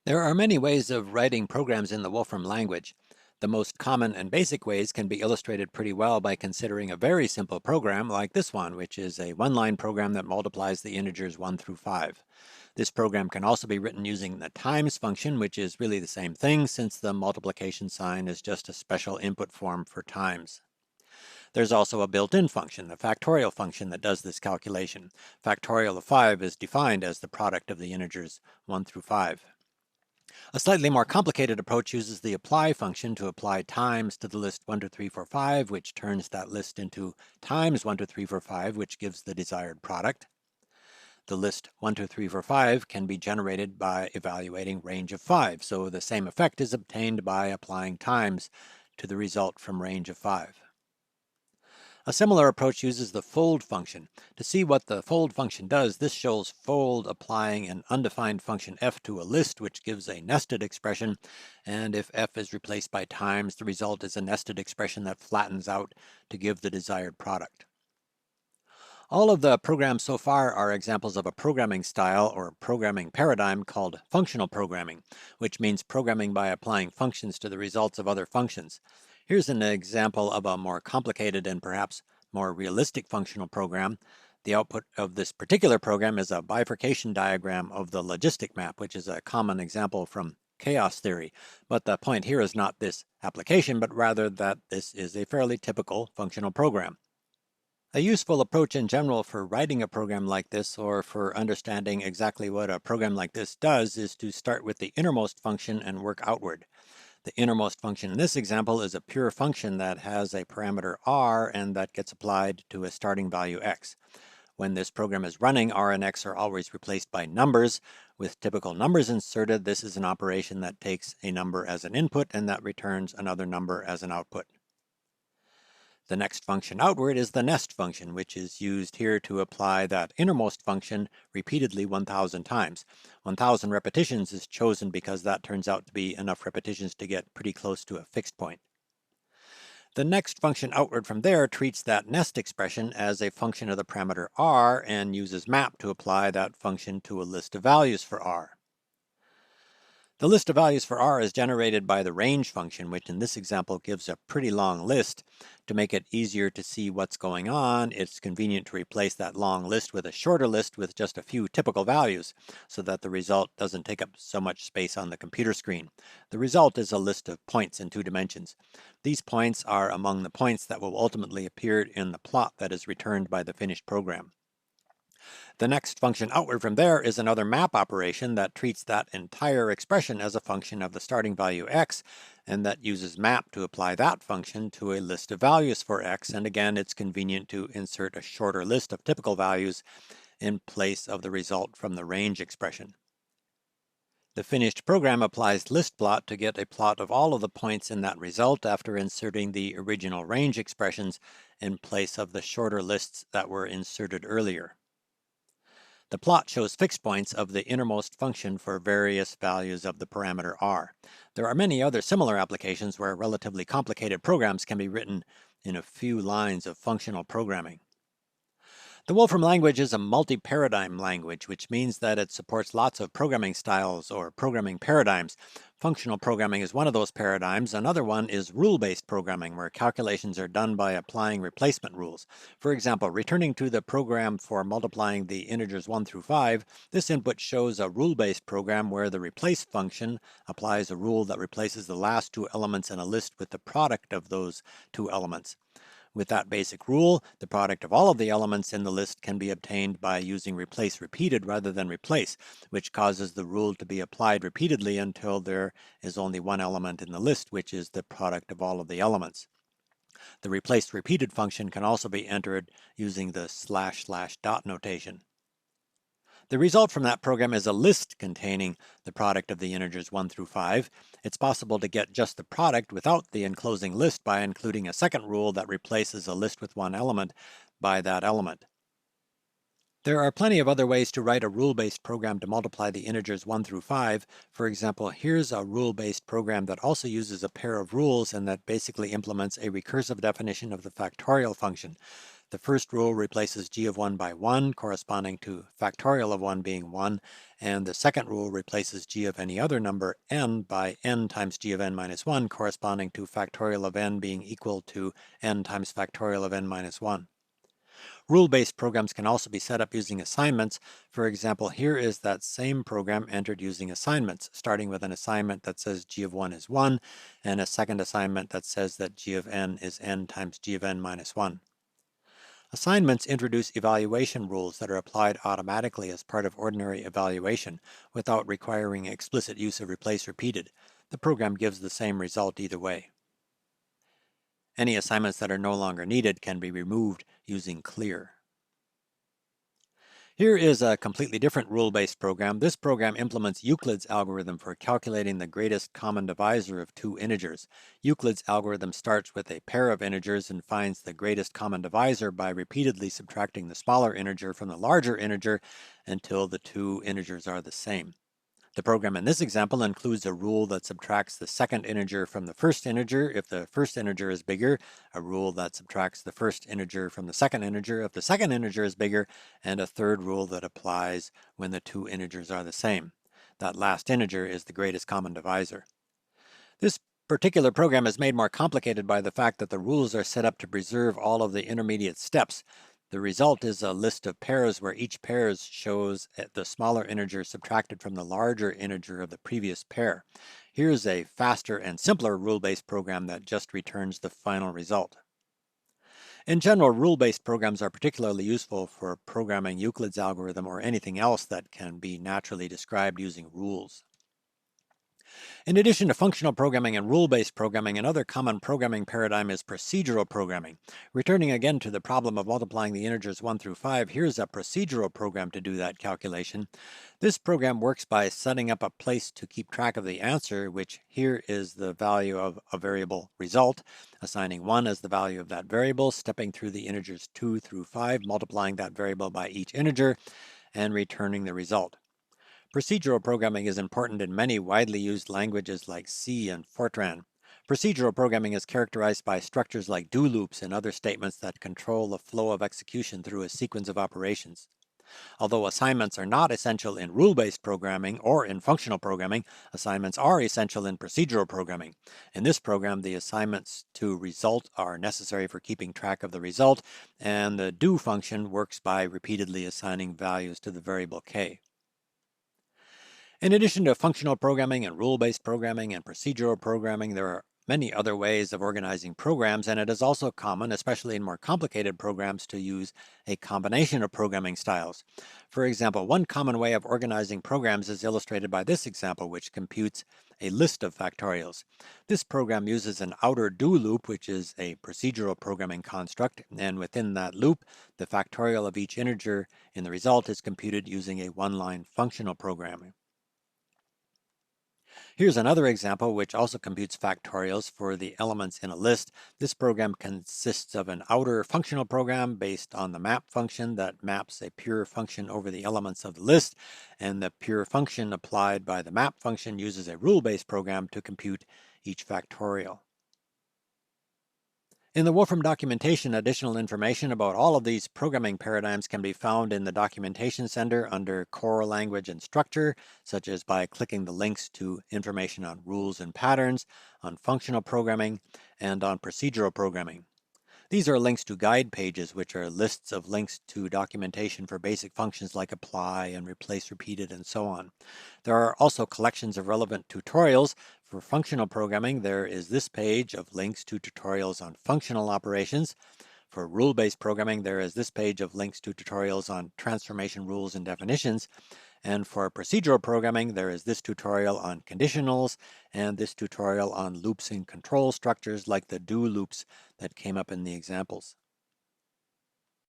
There are many ways of writing programs in the Wolfram language. The most common and basic ways can be illustrated pretty well by considering a very simple program like this one, which is a one-line program that multiplies the integers 1 through 5. This program can also be written using the times function, which is really the same thing since the multiplication sign is just a special input form for times. There's also a built-in function, the factorial function, that does this calculation. Factorial of 5 is defined as the product of the integers 1 through 5. A slightly more complicated approach uses the apply function to apply times to the list 1, 2, 3, 4, 5, which turns that list into times 1, 2, 3, 4, 5, which gives the desired product. The list 1, 2, 3, 4, 5 can be generated by evaluating range of 5, so the same effect is obtained by applying times to the result from range of 5. A similar approach uses the fold function. To see what the fold function does, this shows fold applying an undefined function f to a list, which gives a nested expression, and if f is replaced by times, the result is a nested expression that flattens out to give the desired product. All of the programs so far are examples of a programming style or programming paradigm called functional programming, which means programming by applying functions to the results of other functions. Here's an example of a more complicated and perhaps more realistic functional program. The output of this particular program is a bifurcation diagram of the logistic map, which is a common example from chaos theory. But the point here is not this application, but rather that this is a fairly typical functional program. A useful approach in general for writing a program like this, or for understanding exactly what a program like this does, is to start with the innermost function and work outward. The innermost function in this example is a pure function that has a parameter r and that gets applied to a starting value x. When this program is running, r and x are always replaced by numbers. With typical numbers inserted, this is an operation that takes a number as an input and that returns another number as an output. The next function outward is the nest function, which is used here to apply that innermost function repeatedly 1,000 times. 1,000 repetitions is chosen because that turns out to be enough repetitions to get pretty close to a fixed point. The next function outward from there treats that nest expression as a function of the parameter r and uses map to apply that function to a list of values for r. The list of values for r is generated by the range function, which in this example gives a pretty long list. To make it easier to see what's going on, it's convenient to replace that long list with a shorter list with just a few typical values, so that the result doesn't take up so much space on the computer screen. The result is a list of points in 2 dimensions. These points are among the points that will ultimately appear in the plot that is returned by the finished program. The next function outward from there is another map operation that treats that entire expression as a function of the starting value x, and that uses map to apply that function to a list of values for x, and again it's convenient to insert a shorter list of typical values in place of the result from the range expression. The finished program applies listplot to get a plot of all of the points in that result after inserting the original range expressions in place of the shorter lists that were inserted earlier. The plot shows fixed points of the innermost function for various values of the parameter r. There are many other similar applications where relatively complicated programs can be written in a few lines of functional programming. The Wolfram language is a multi-paradigm language, which means that it supports lots of programming styles or programming paradigms. Functional programming is one of those paradigms. Another one is rule-based programming, where calculations are done by applying replacement rules. For example, returning to the program for multiplying the integers 1 through 5, this input shows a rule-based program where the replace function applies a rule that replaces the last 2 elements in a list with the product of those 2 elements. With that basic rule, the product of all of the elements in the list can be obtained by using replace repeated rather than replace, which causes the rule to be applied repeatedly until there is only one element in the list, which is the product of all of the elements. The replace repeated function can also be entered using the // dot notation. The result from that program is a list containing the product of the integers 1 through 5. It's possible to get just the product without the enclosing list by including a second rule that replaces a list with one element by that element. There are plenty of other ways to write a rule-based program to multiply the integers 1 through 5. For example, here's a rule-based program that also uses a pair of rules and that basically implements a recursive definition of the factorial function. The first rule replaces g of 1 by 1, corresponding to factorial of 1 being 1, and the second rule replaces g of any other number n by n times g of n minus 1, corresponding to factorial of n being equal to n times factorial of n minus 1. Rule-based programs can also be set up using assignments. For example, here is that same program entered using assignments, starting with an assignment that says g of 1 is 1, and a second assignment that says that g of n is n times g of n minus 1. Assignments introduce evaluation rules that are applied automatically as part of ordinary evaluation without requiring explicit use of replace repeated. The program gives the same result either way. Any assignments that are no longer needed can be removed using clear. Here is a completely different rule-based program. This program implements Euclid's algorithm for calculating the greatest common divisor of two integers. Euclid's algorithm starts with a pair of integers and finds the greatest common divisor by repeatedly subtracting the smaller integer from the larger integer until the two integers are the same. The program in this example includes a rule that subtracts the second integer from the first integer if the first integer is bigger, a rule that subtracts the first integer from the second integer if the second integer is bigger, and a third rule that applies when the two integers are the same. That last integer is the greatest common divisor. This particular program is made more complicated by the fact that the rules are set up to preserve all of the intermediate steps. The result is a list of pairs where each pair shows the smaller integer subtracted from the larger integer of the previous pair. Here's a faster and simpler rule-based program that just returns the final result. In general, rule-based programs are particularly useful for programming Euclid's algorithm or anything else that can be naturally described using rules. In addition to functional programming and rule-based programming, another common programming paradigm is procedural programming. Returning again to the problem of multiplying the integers 1 through 5, here's a procedural program to do that calculation. This program works by setting up a place to keep track of the answer, which here is the value of a variable result, assigning 1 as the value of that variable, stepping through the integers 2 through 5, multiplying that variable by each integer, and returning the result. Procedural programming is important in many widely used languages like C and Fortran. Procedural programming is characterized by structures like do loops and other statements that control the flow of execution through a sequence of operations. Although assignments are not essential in rule-based programming or in functional programming, assignments are essential in procedural programming. In this program, the assignments to result are necessary for keeping track of the result, and the do function works by repeatedly assigning values to the variable k. In addition to functional programming and rule-based programming and procedural programming, there are many other ways of organizing programs, and it is also common, especially in more complicated programs, to use a combination of programming styles. For example, one common way of organizing programs is illustrated by this example, which computes a list of factorials. This program uses an outer do loop, which is a procedural programming construct, and within that loop, the factorial of each integer in the result is computed using a one-line functional programming. Here's another example which also computes factorials for the elements in a list. This program consists of an outer functional program based on the map function that maps a pure function over the elements of the list, and the pure function applied by the map function uses a rule-based program to compute each factorial. In the Wolfram documentation, additional information about all of these programming paradigms can be found in the Documentation Center under Core Language and Structure, such as by clicking the links to information on rules and patterns, on functional programming, and on procedural programming. These are links to guide pages, which are lists of links to documentation for basic functions like apply and replace repeated and so on. There are also collections of relevant tutorials. For functional programming, there is this page of links to tutorials on functional operations. For rule-based programming, there is this page of links to tutorials on transformation rules and definitions. And for procedural programming, there is this tutorial on conditionals and this tutorial on loops and control structures like the do loops that came up in the examples.